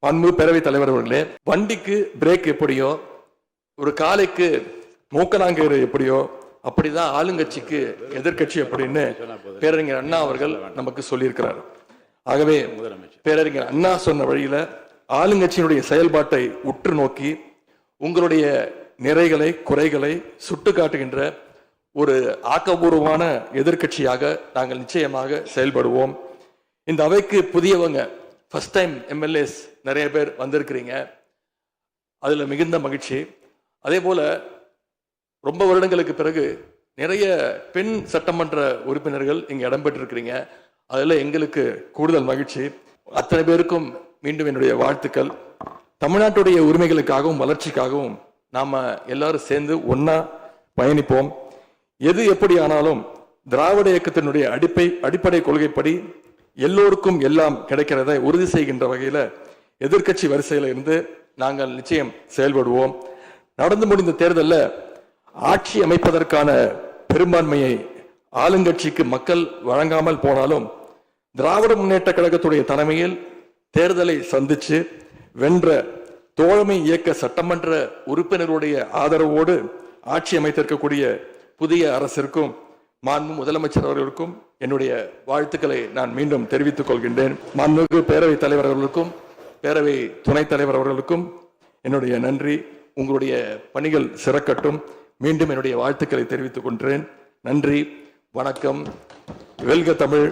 அன்பு பேரவைத் தலைவர் அவர்களே, வண்டிக்கு பிரேக் எப்படியோ ஒரு காலைக்கு மூக்கனாங்கயிறு எப்படியோ அப்படிதான் ஆளுங்கட்சிக்கு எதிர்கட்சி அப்படின்னு பேரறிஞர் அண்ணா அவர்கள் நமக்கு சொல்லியிருக்கிறார். ஆகவே பேரறிஞர் அண்ணா சொன்ன வழியில ஆளுங்கட்சியினுடைய செயல்பாட்டை உற்று நோக்கி உங்களுடைய நிறைகளை குறைகளை சுட்டு காட்டுகின்ற ஒரு ஆக்கப்பூர்வமான எதிர்கட்சியாக நாங்கள் நிச்சயமாக செயல்படுவோம். இந்த அவைக்கு புதியவங்க ஃபர்ஸ்ட் டைம் எம்எல்ஏஸ் நிறைய பேர் வந்திருக்கிறீங்க, அதுல மிகுந்த மகிழ்ச்சி. அதே போல ரொம்ப வருடங்களுக்கு பிறகு நிறைய பெண் சட்டமன்ற உறுப்பினர்கள் இங்க இடம்பெற்றிருக்கிறீங்க, அதுல எங்களுக்கு கூடுதல் மகிழ்ச்சி. அத்தனை பேருக்கும் மீண்டும் என்னுடைய வாழ்த்துக்கள். தமிழ்நாட்டுடைய உரிமைகளுக்காகவும் வளர்ச்சிக்காகவும் நாம எல்லாரும் சேர்ந்து ஒன்னா பயணிப்போம். எது எப்படி ஆனாலும் திராவிட இயக்கத்தினுடைய அடிப்படை கொள்கைப்படி எல்லோருக்கும் எல்லாம் கிடைக்கிறதை உறுதி செய்கின்ற வகையில எதிர்கட்சி வரிசையில இருந்து நாங்கள் நிச்சயம் செயல்படுவோம். நடந்து முடிந்த தேர்தலில் ஆட்சி அமைப்பதற்கான பெரும்பான்மையை ஆளுங்கட்சிக்கு மக்கள் வழங்காமல் போனாலும் திராவிட முன்னேற்ற கழகத்துடைய தலைமையில் தேர்தலை சந்திச்சு வென்ற தோழமை இயக்க சட்டமன்ற உறுப்பினருடைய ஆதரவோடு ஆட்சி அமைத்திருக்கக்கூடிய புதிய அரசிற்கும் மாண்பு முதலமைச்சர் அவர்களுக்கும் என்னுடைய வாழ்த்துக்களை நான் மீண்டும் தெரிவித்துக் கொள்கின்றேன். மாண்புமிகு பேரவைத் தலைவர் அவர்களுக்கும் பேரவை துணைத் தலைவர் அவர்களுக்கும் என்னுடைய நன்றி. உங்களுடைய பணிகள் சிறக்கட்டும். மீண்டும் என்னுடைய வாழ்த்துக்களை தெரிவித்துக் கொள்கிறேன். நன்றி, வணக்கம். வெல்க தமிழ்,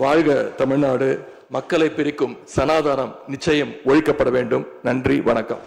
வாழ்க தமிழ்நாடு. மக்களை பிரிக்கும் சனாதானம் நிச்சயம் ஒழிக்கப்பட வேண்டும். நன்றி, வணக்கம்.